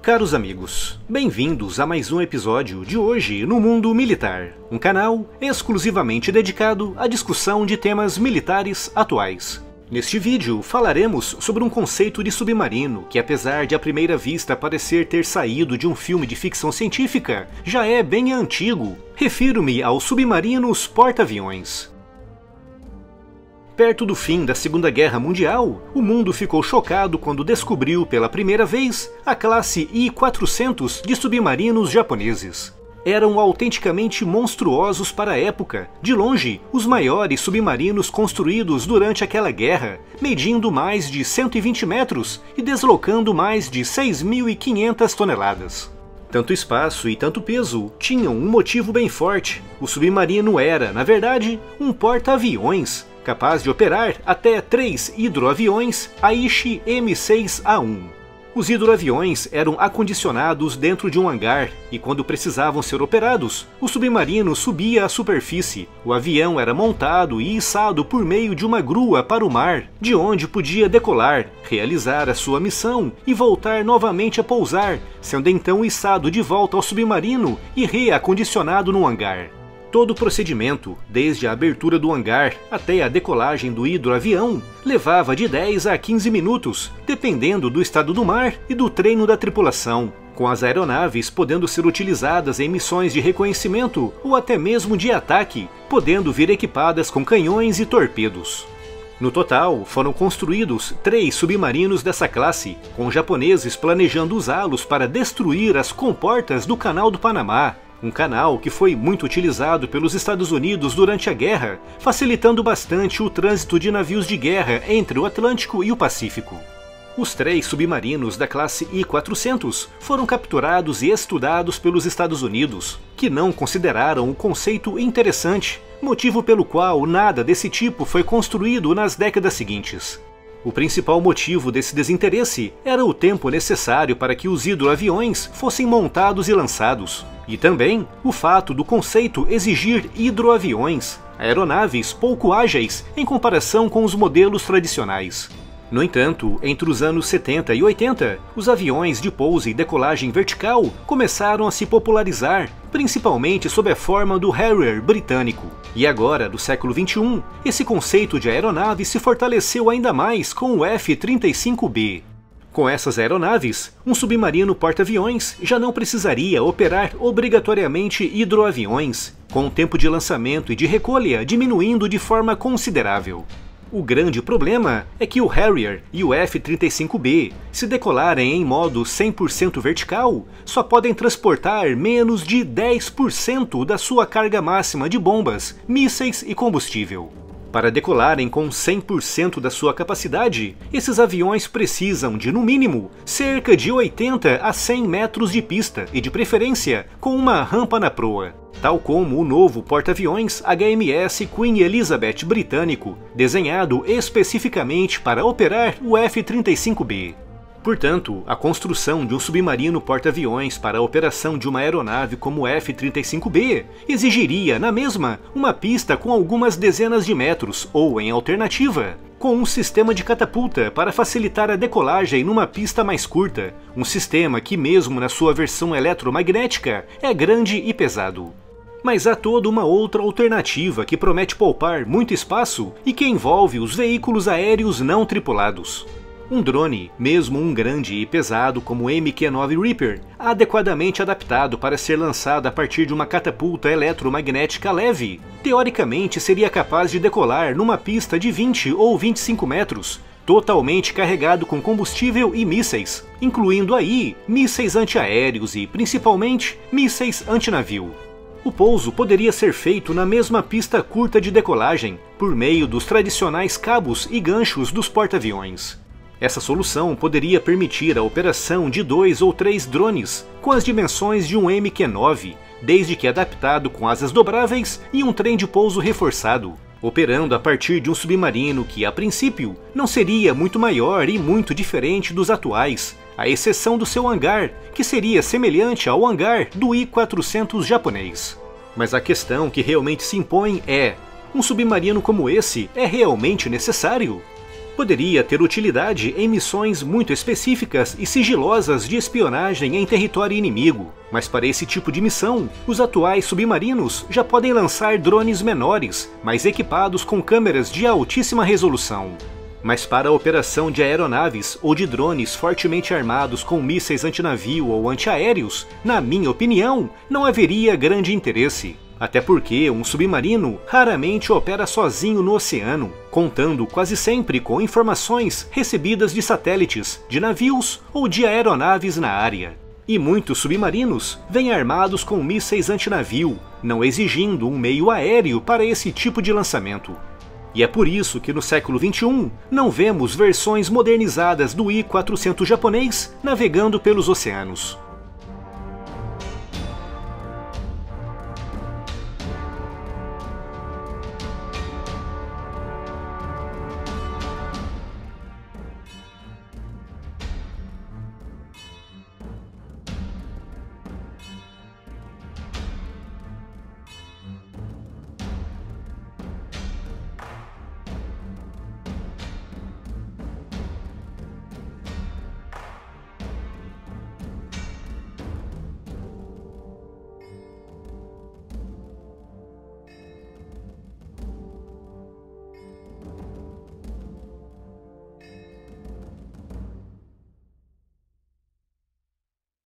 Caros amigos, bem-vindos a mais um episódio de Hoje no Mundo Militar, um canal exclusivamente dedicado à discussão de temas militares atuais. Neste vídeo falaremos sobre um conceito de submarino que, apesar de à primeira vista parecer ter saído de um filme de ficção científica, já é bem antigo. Refiro-me aos submarinos porta-aviões. Perto do fim da Segunda Guerra Mundial, o mundo ficou chocado quando descobriu pela primeira vez a classe I-400 de submarinos japoneses. Eram autenticamente monstruosos para a época, de longe, os maiores submarinos construídos durante aquela guerra, medindo mais de 120 metros e deslocando mais de 6.500 toneladas. Tanto espaço e tanto peso tinham um motivo bem forte. O submarino era, na verdade, um porta-aviões, capaz de operar até 3 hidroaviões Aichi M6A1. Os hidroaviões eram acondicionados dentro de um hangar e, quando precisavam ser operados, o submarino subia à superfície. O avião era montado e içado por meio de uma grua para o mar, de onde podia decolar, realizar a sua missão e voltar novamente a pousar, sendo então içado de volta ao submarino e reacondicionado no hangar. Todo o procedimento, desde a abertura do hangar até a decolagem do hidroavião, levava de 10 a 15 minutos, dependendo do estado do mar e do treino da tripulação, com as aeronaves podendo ser utilizadas em missões de reconhecimento ou até mesmo de ataque, podendo vir equipadas com canhões e torpedos. No total, foram construídos 3 submarinos dessa classe, com japoneses planejando usá-los para destruir as comportas do Canal do Panamá, um canal que foi muito utilizado pelos Estados Unidos durante a guerra, facilitando bastante o trânsito de navios de guerra entre o Atlântico e o Pacífico. Os 3 submarinos da classe I-400 foram capturados e estudados pelos Estados Unidos, que não consideraram o conceito interessante, motivo pelo qual nada desse tipo foi construído nas décadas seguintes. O principal motivo desse desinteresse era o tempo necessário para que os hidroaviões fossem montados e lançados, e também o fato do conceito exigir hidroaviões, aeronaves pouco ágeis em comparação com os modelos tradicionais. No entanto, entre os anos 70 e 80, os aviões de pouso e decolagem vertical começaram a se popularizar, principalmente sob a forma do Harrier britânico. E agora, do século XXI, esse conceito de aeronave se fortaleceu ainda mais com o F-35B. Com essas aeronaves, um submarino porta-aviões já não precisaria operar obrigatoriamente hidroaviões, com o tempo de lançamento e de recolha diminuindo de forma considerável. O grande problema é que o Harrier e o F-35B, se decolarem em modo 100% vertical, só podem transportar menos de 10% da sua carga máxima de bombas, mísseis e combustível. Para decolarem com 100% da sua capacidade, esses aviões precisam de, no mínimo, cerca de 80 a 100 metros de pista e, de preferência, com uma rampa na proa, tal como o novo porta-aviões HMS Queen Elizabeth britânico, desenhado especificamente para operar o F-35B. Portanto, a construção de um submarino porta-aviões para a operação de uma aeronave como o F-35B exigiria, na mesma, uma pista com algumas dezenas de metros, ou, em alternativa, com um sistema de catapulta para facilitar a decolagem numa pista mais curta, um sistema que, mesmo na sua versão eletromagnética, é grande e pesado. Mas há toda uma outra alternativa que promete poupar muito espaço e que envolve os veículos aéreos não tripulados. Um drone, mesmo um grande e pesado como o MQ-9 Reaper, adequadamente adaptado para ser lançado a partir de uma catapulta eletromagnética leve, teoricamente seria capaz de decolar numa pista de 20 ou 25 metros, totalmente carregado com combustível e mísseis, incluindo aí mísseis antiaéreos e, principalmente, mísseis antinavio. O pouso poderia ser feito na mesma pista curta de decolagem, por meio dos tradicionais cabos e ganchos dos porta-aviões. Essa solução poderia permitir a operação de 2 ou 3 drones, com as dimensões de um MQ-9, desde que adaptado com asas dobráveis e um trem de pouso reforçado, operando a partir de um submarino que, a princípio, não seria muito maior e muito diferente dos atuais, à exceção do seu hangar, que seria semelhante ao hangar do I-400 japonês. Mas a questão que realmente se impõe é: um submarino como esse é realmente necessário? Poderia ter utilidade em missões muito específicas e sigilosas de espionagem em território inimigo, mas para esse tipo de missão, os atuais submarinos já podem lançar drones menores, mas equipados com câmeras de altíssima resolução. Mas para a operação de aeronaves ou de drones fortemente armados com mísseis antinavio ou antiaéreos, na minha opinião, não haveria grande interesse. Até porque um submarino raramente opera sozinho no oceano, contando quase sempre com informações recebidas de satélites, de navios ou de aeronaves na área. E muitos submarinos vêm armados com mísseis antinavio, não exigindo um meio aéreo para esse tipo de lançamento. E é por isso que no século XXI não vemos versões modernizadas do I-400 japonês navegando pelos oceanos.